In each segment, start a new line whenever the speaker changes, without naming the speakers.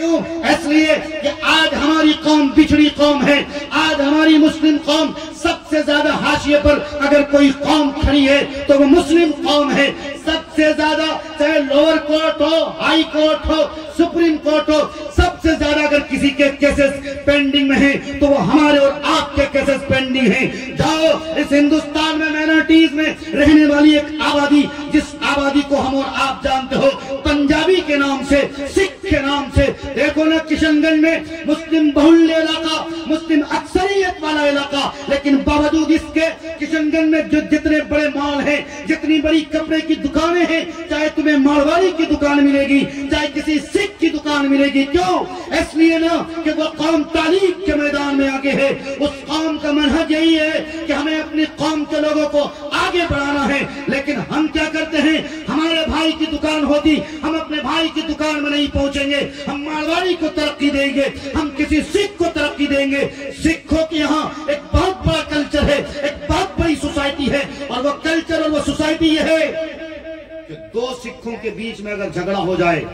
کیوں؟ اس لیے کہ آج ہماری قوم بچھڑی قوم ہے. آج ہماری مسلم قوم سب سے زیادہ حاشیے پر اگر کوئی قوم کھڑی ہے تو وہ مسلم قوم ہے. سب سے زیادہ چاہے لوور کورٹ ہو, ہائی کورٹ ہو, سپریم کورٹ ہو, سب سے زیادہ اگر کسی کے کیسز پینڈنگ میں ہیں تو وہ ہمارے اور آپ کے کیسز پینڈنگ ہیں. جاؤ اس ہندوستان میں مائنورٹیز میں رہنے والی ایک آبادی, جس آبادی کو ہم اور آپ جانتے ہو پنجابی کے نام سے, سکھ کے نام سے, دیکھو نا کشن گنج میں مسلم بہل علاقہ, مسلم اکثریت والا علاقہ, لیکن باوجود اس کے کشن گنج میں جو جتنے بڑے مال ہیں, جتنی بڑی کپڑے کی دکانیں ہیں, چاہے تمہیں مارواڑی کی دکان ملے گی, چاہے کسی سکھ کی دکان ملے گی. کیوں؟ اس لیے نا کہ وہ قوم تعلیم کے میدان میں آگے ہے. اس قوم کا منہج یہی ہے کہ ہمیں اپنی قوم کے لوگوں کو آگے بڑھانا ہے. لیکن ہم کیا کرتے ہیں, ہمارے بھائی کی دکان ہوتی, ہم اپنے بھائی کی دکان میں نہیں پہنچیں گے. ہم مارواڑی کو ترقی دیں گے, ہم کسی سکھ کو ترقی دیں گے. سکھوں کے یہاں ایک بہت بڑا کلچر ہے, ایک بہت بڑی سوسائٹی ہے, اور وہ کلچر اور وہ سوسائٹی یہ ہے کہ دو سکھوں کے بیچ میں اگر جھگڑا ہو جائے,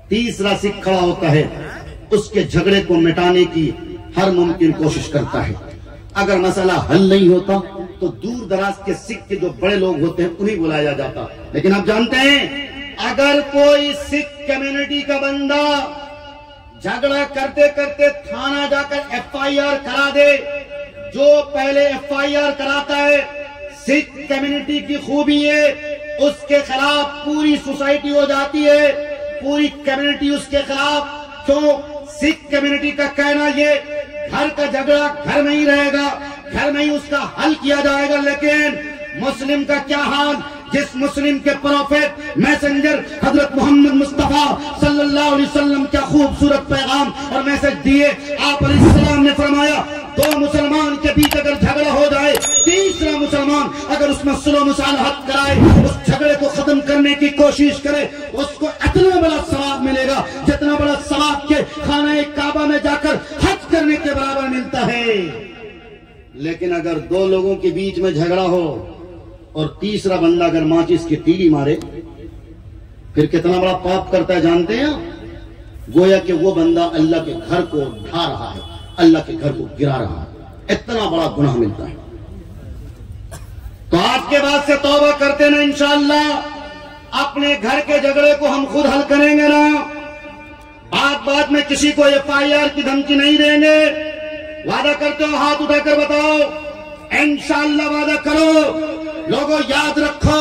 تیسرا سکھ کھڑا ہوتا ہے, اس کے جھگڑے کو مٹانے کی ہر ممکن کوشش کرتا ہے. اگر مسئلہ حل نہیں ہوتا تو دور دراز کے سکھ کے جو بڑے لوگ ہوتے ہیں انہیں بلایا جاتا. لیکن آپ جانتے ہیں اگر کوئی سکھ کمیونٹی کا بندہ جھگڑا کرتے کرتے تھانہ جا کر ایف آئی آر کرا دے, جو پہلے ایف آئی آر کراتا ہے سکھ کمیونٹی کی خوبی ہے, اس کے خلاف پوری سوسائٹی ہو جاتی ہے, پوری کمیونٹی اس کے خلاف. کیوں؟ سکھ کمیونٹی کا کہنا یہ گھر کا جھگڑا گھر میں ہی رہے گا, گھر میں ہی اس کا حل کیا جائے گا. لیکن مسلم کا کیا حال, جس مسلم کے پروفیٹ میسنجر حضرت محمد مصطفیٰ صلی اللہ علیہ وسلم کیا خوبصورت پیغام اور میسج دیے. آپ علیہ السلام نے فرمایا دو مسلمان کے بیچ اگر جھگڑا ہو جائے, تیسرا مسلمان اگر اس میں صلح و مصالحت کرائے, اس جھگڑے کو ختم کرنے کی کوشش کرے, اس کو اتنا بڑا ثواب ملے گا جتنا بڑا ثواب کے خانہ کعبہ میں جا کر حج کرنے کے برابر ملتا ہے. لیکن اگر دو لوگوں کے بیچ میں جھگڑا ہو اور تیسرا بندہ اگر ماچس کی تیلی مارے, پھر کتنا بڑا پاپ کرتا ہے جانتے ہیں؟ گویا کہ وہ بندہ اللہ کے گھر کو ڈھا رہا ہے, اللہ کے گھر کو گرا رہا ہے. اتنا بڑا گناہ ملتا ہے. تو آج کے بعد سے توبہ کرتے نا انشاءاللہ, اپنے گھر کے جھگڑے کو ہم خود حل کریں گے نا, بات میں کسی کو ایف آئی آر کی دھمکی نہیں دیں گے. وعدہ کرتے ہو؟ ہاتھ اٹھا کر بتاؤ. انشاءاللہ وعدہ کرو. لوگوں یاد رکھو,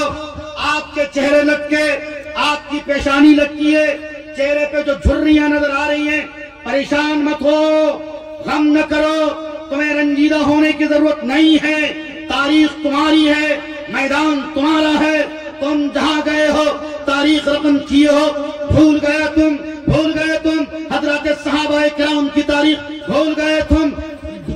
آپ کے چہرے لٹکے, آپ کی پیشانی لٹکی ہے, چہرے پہ جو جھریاں نظر آ رہی ہیں, پریشان مت ہو, غم نہ کرو, تمہیں رنجیدہ ہونے کی ضرورت نہیں ہے. تاریخ تمہاری ہے, میدان تمہارا ہے, تم جہاں گئے ہو تاریخ رقم کیے ہو. بھول گئے تم حضرات صحابہ کرام کی تاریخ, بھول گئے تم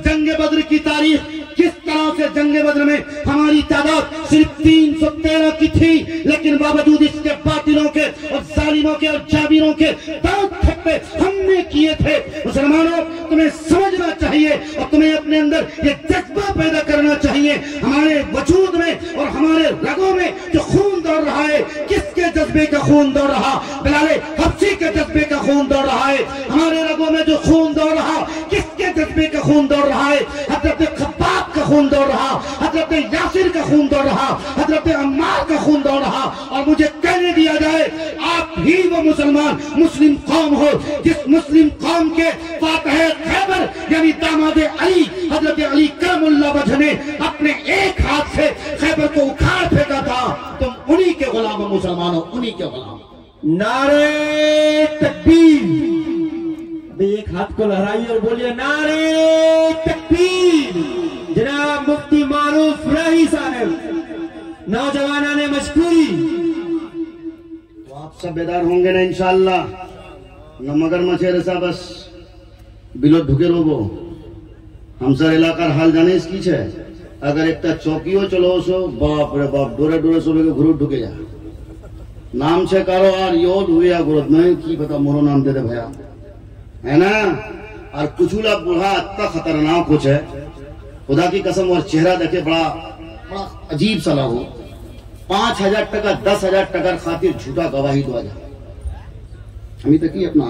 جنگ بدر کی تاریخ. کس طرح سے جنگ بدر میں ہماری تعداد صرف 313 کی تھی, لیکن باوجود اس کے باطلوں کے اور ظالموں کے اور جابروں کے دانت تھپے ہم نے کیے تھے. مسلمانوں, تمہیں سمجھنا چاہیے اور تمہیں اپنے اندر یہ جذبہ پیدا کرنا چاہیے. ہمارے وجود میں اور ہمارے رگوں میں جو خون دوڑ رہا ہے, کس کے جذبے کا خون دوڑ رہا؟ بلال حبشی کے جذبے کا خون دوڑ رہا ہے. ہمارے رگوں میں جو خون دوڑ رہا, کس کے جذبے کا خون دوڑ رہا ہے؟ حضرت خباب کا خون دوڑ رہا, حضرت یاسر کا خون دوڑ رہا, حضرت عمار کا خون دوڑ رہا. اور مجھے کہنے دیا جائے, آپ ہی وہ مسلم قوم ہو جس مسلم قوم کے فاتح خیبر یعنی داماد علی حضرت علی کرم اللہ وجہ نے اپنے ایک ہاتھ سے خیبر کو اکھاڑ پھینکا تھا. تم انہی کے غلام ہو مسلمانوں, انہی کے غلام.
نعرہ تکبیر. ایک ہاتھ کو لہرائیے اور بولیے نعرہ تکبیر. جناب مفتی معروف راہی صاحب, نوجوانان مشکوری.
تو آپ سب بیدار ہوں گے نا انشاءاللہ. نہ مگر مچھے رسا بس بلو ڈھکے روگو. ہم سر علاقہ حال جانے اس کی چھے, اگر ایک تا چوکی ہو چلو سو باپ رے باپ ڈورے سو بے گھرو ڈھکے جا. نام چھے کارو آر یود ہوئے یا گرد میں کی پتا مورو نام دے دے بھیا ہے نا. اور کچھولا بڑھا اتنا خطرناک کچھ ہے, خدا کی قسم. اور چہرہ دیکھے بڑا عجیب سا ہو. 5,000 ٹکا 10,000 ٹکا خاطر جھوٹا گواہی دو جا. ہمیں دیکھیے اپنا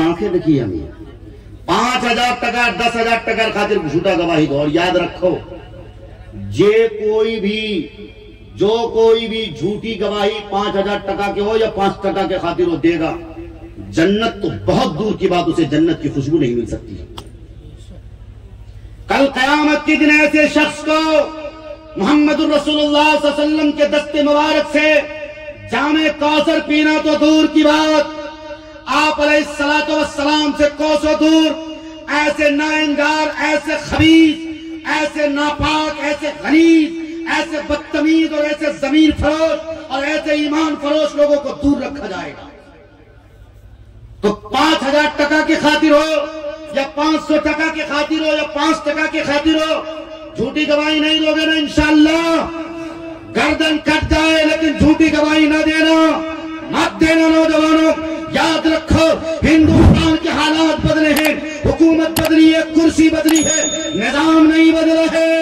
آنکھیں دیکھیے ہمیں 5,000 ٹکا 10,000 ٹکا خاطر جھوٹا گواہی دو. اور یاد رکھو جو کوئی بھی جھوٹی گواہی 5,000 ٹکا کے ہو یا 5 ٹکا کے خاطر وہ دے گا، جنت تو بہت دور کی بات، اسے جنت کی خوشبو نہیں مل سکتی. کل قیامت کے دن ایسے شخص کو محمد رسول اللہ صلی اللہ علیہ وسلم کے دست مبارک سے جام کوثر پینا تو دور کی بات، آپ علیہ الصلوۃ والسلام سے کوسوں دور ایسے ناانگار، ایسے خبیث، ایسے ناپاک، ایسے غلیظ، ایسے بدتمیز اور ایسے زمین فروش اور ایسے ایمان فروش لوگوں کو دور رکھا جائے گا. تو 5,000 ٹکا کی خاطر ہو یا 500 ٹکا کی خاطر ہو یا 5 ٹکا کی خاطر ہو، جھوٹی گواہی نہیں دو گے نا انشاءاللہ گردن کٹ جائے، لیکن جھوٹی گواہی نہ دینا، مت دینا. نوجوانوں یاد رکھو ہندوستان کے حالات بدلے ہیں، حکومت بدلی ہے، کرسی بدلی ہے، نظام نہیں بدلا ہے،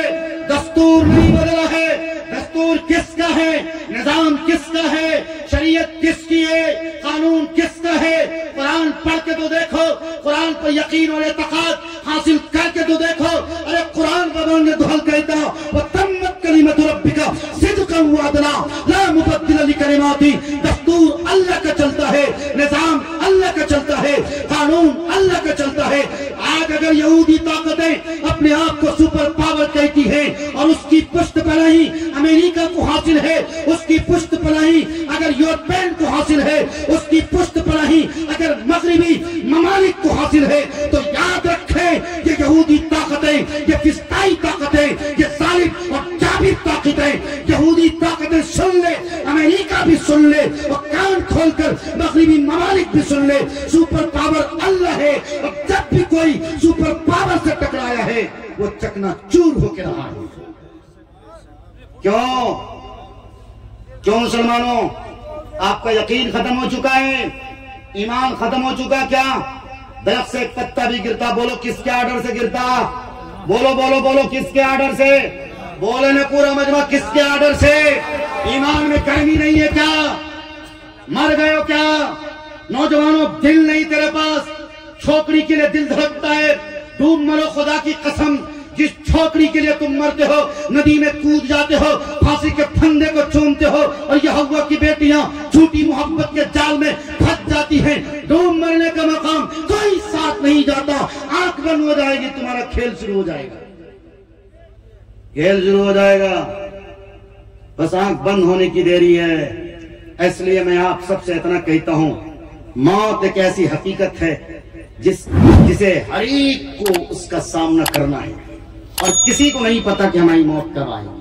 دستور نہیں بدلا ہے. دستور کس کا ہے؟ نظام کس کا ہے؟ شریعت کس کی ہے؟ قانون کس کا ہے؟ قرآن پڑھ کے تو دیکھو، قرآن پر یقین اور اعتقاد حاصل کر کے تو دیکھو. ارے قرآن بابان نے دہل کہتا وَتَمَّتْ كَلِمَةُ رَبِّكَ صِدْقًا وَعَدْلًا لَا مُبَدِّلَ لِكَلِمَاتِهِ. دستور اللہ کا چلتا ہے، نظام اللہ کا چلتا ہے، قانون اللہ کا چلتا ہے. آج اگر یہودی طاقتیں اپنے آپ کو سپر پاور کہتی ہیں اور اس کی پشت پناہی امریکہ کو حاصل ہے، اس کی پشت پناہی اگر یورپین کو حاصل ہے، اس کی پشت پناہی اگر مغربی ممالک کو حاصل ہے، تو یاد رکھیں یہ یہودی طاقتیں، یہ فسطائی طاقتیں، یہ ظالم اور جابر طاقتیں، یہودی طاقتیں سن لے، امریکہ بھی سن لے اور کان کھول کر مغربی ممالک بھی سن لے، سپر پاور اللہ ہے. اور جب بھی کوئی سپر پاور سے ٹکرایا ہے وہ چکنا چور ہو کے رہا ہے. کیوں مسلمانوں؟ آپ کا یقین ختم ہو چکا ہے، ایمان ختم ہو چکا. کیا درخت سے ایک پتا بھی گرتا، بولو کس کے آرڈر سے گرتا؟ بولو بولو بولو کس کے آرڈر سے؟ بولے نا پورا مجمع کس کے آرڈر سے؟ ایمان میں گرمی نہیں ہے کیا؟ مر گئے ہو کیا؟ نوجوانوں دل نہیں تیرے پاس؟ چھوکری کے لیے دل دھڑکتا ہے، ڈوب مرو خدا کی قسم. جس چھوکری کے لیے تم مرتے ہو، ندی میں کود جاتے ہو، پھانسی کے پھندے کو چومتے ہو، اور یہ ہوا کی بیٹیاں جھوٹی محبت کے جال میں پھنس جاتی ہیں. ڈوب مرنے کا مقام کوئی ساتھ نہیں جاتا. آنکھ بند ہو جائے گی، تمہارا کھیل شروع ہو جائے گا، کھیل شروع ہو جائے گا. بس آنکھ بند ہونے کی دیری ہے. اس لیے میں آپ سب سے اتنا کہتا ہوں، موت ایک ایسی حقیقت ہے جسے ہر ایک کو اس کا سامنا کرنا ہے، اور کسی کو نہیں پتا کہ ہماری موت کب آئے گی.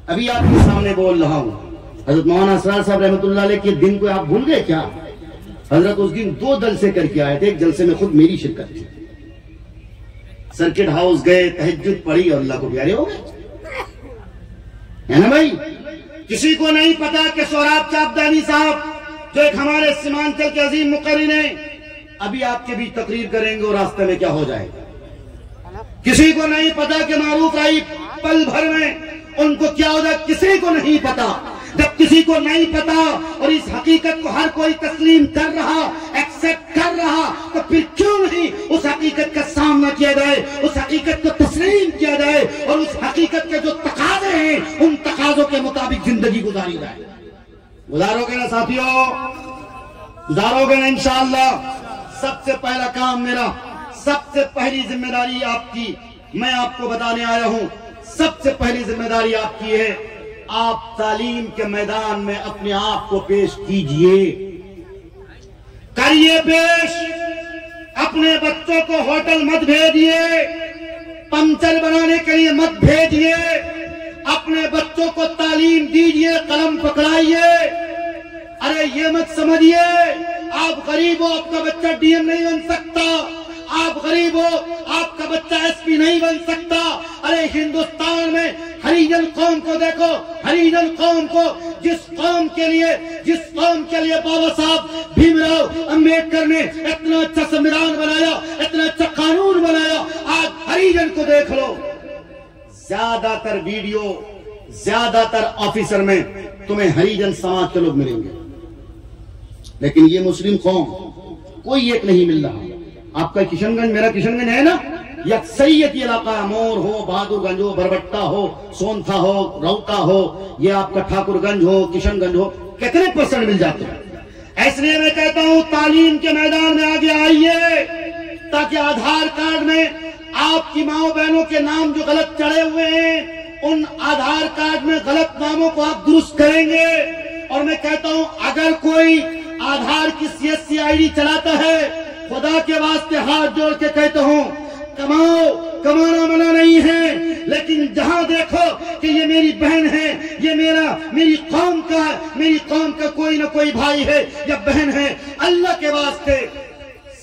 ابھی آپ کے سامنے بول رہا ہوں، حضرت مولانا اسرار صاحب رحمۃ اللہ علیہ کے دن کو آپ بھول گئے کیا؟ حضرت اس دن 2 جلسے کر کے آئے تھے. ایک جلسے میں خود میری شرکت تھی، سرکٹ ہاؤس گئے، تہجد پڑھی اور اللہ کو پیارے ہو گئے، ہے نا بھائی؟ کسی کو نہیں پتا کہ سوراب چاپدانی صاحب جو ایک ہمارے سیمانچل کے عظیم مقرر ہیں، ابھی آپ کے بھی تقریر کریں گے اور راستے میں کیا ہو جائے گا. کسی کو نہیں پتا کہ معروف رائی پل بھر میں ان کو کیا ہو جائے، کسی کو نہیں پتا. جب کسی کو نہیں پتا اور اس حقیقت کو ہر کوئی تسلیم کر رہا، ایکسپٹ کر رہا، تو پھر کیوں نہیں اس حقیقت کا سامنا کیا جائے، اس حقیقت کو تسلیم کیا جائے اور اس حقیقت کے جو تقاضے ہیں ان تقاضوں کے مطابق زندگی گزاری جائے. گزارو گے نا ساتھیوں؟ گزارو گے نا انشاءاللہ؟ سب سے پہلا کام میرا، سب سے پہلی ذمہ داری آپ کی، میں آپ کو بتانے آیا ہوں، سب سے پہلی ذمہ داری آپ کی ہے، آپ تعلیم کے میدان میں اپنے آپ کو پیش کیجئے، کریے پیش. اپنے بچوں کو ہوٹل مت بھیجئے، پنچر بنانے کے لیے مت بھیجئے. اپنے بچوں کو تعلیم دیجئے، قلم پکڑائیے. ارے یہ مت سمجھیے آپ غریب ہو، آپ کا بچہ ڈی ایم نہیں بن سکتا، آپ غریب ہو، آپ کا بچہ ایس پی نہیں بن سکتا. ارے ہندوستان میں ہریجن قوم کو دیکھو، ہریجن قوم کو، جس قوم کے لیے بابا صاحب بھیم راؤ امبیڈکر نے اتنا اچھا سموِدھان بنایا، اتنا اچھا قانون بنایا، آج ہریجن کو دیکھ لو. زیادہ تر ویڈیو، زیادہ تر آفیسر میں تمہیں ہریجن سماج کے لوگ ملیں گے. لیکن یہ مسلم قوم کوئی ایک نہیں مل رہا. آپ کا کشن گنج میرا کشن گنج ہے نا, یکسریتی علاقہ, مور ہو, بہادر گنج ہو, بربٹہ ہو, سونتھا ہو, روتا ہو, یہ آپ کا ٹھاکر گنج ہو, کشن گنج ہو, کتنے پرسنٹ مل جاتے ہیں؟ اس لیے میں کہتا ہوں تعلیم کے میدان میں آگے آئیے, تاکہ آدھار کارڈ میں آپ کی ماؤں بہنوں کے نام جو غلط چڑھے ہوئے ہیں, ان آدھار کارڈ میں غلط ناموں کو آپ درست کریں گے. اور میں کہتا ہوں اگر کوئی آدھار کی CSC ID چلاتا ہے, خدا کے واسطے ہاتھ جوڑ کے کہتا ہوں, کماؤ, کمانا منع نہیں ہے, لیکن جہاں دیکھو کہ یہ میری بہن ہے, یہ میری قوم کا کوئی نہ کوئی بھائی ہے یا بہن ہے, اللہ کے واسطے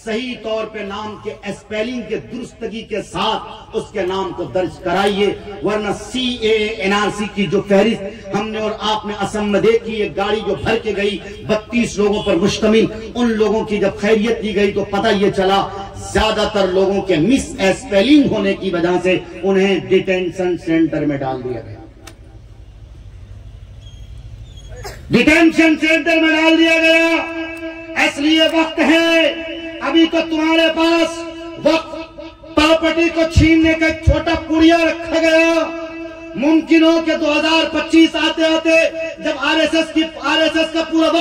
صحیح طور پہ نام کے اسپیلنگ کے درستگی کے ساتھ اس کے نام کو درج کرائیے. ورنہ CAA NRC کی جو فہرست ہم نے اور آپ نے اسم دیکھی, یہ گاڑی جو بھر کے گئی 32 لوگوں پر مشتمل, ان لوگوں کی جب خیریت دی گئی تو پتہ یہ چلا زیادہ تر لوگوں کے مس اسپیلنگ ہونے کی وجہ سے انہیں ڈیٹینشن سینٹر میں ڈال دیا گیا. ڈیٹینشن سینٹر میں ڈال دیا گیا. اس لیے وقت ہے, ابھی تو تمہارے پاس وقت پراپرٹی کو چھیننے کا ایک چھوٹا پڑیا رکھا گیا. ممکن ہو کہ 2025 آتے آتے جب RSS کا پورا وقت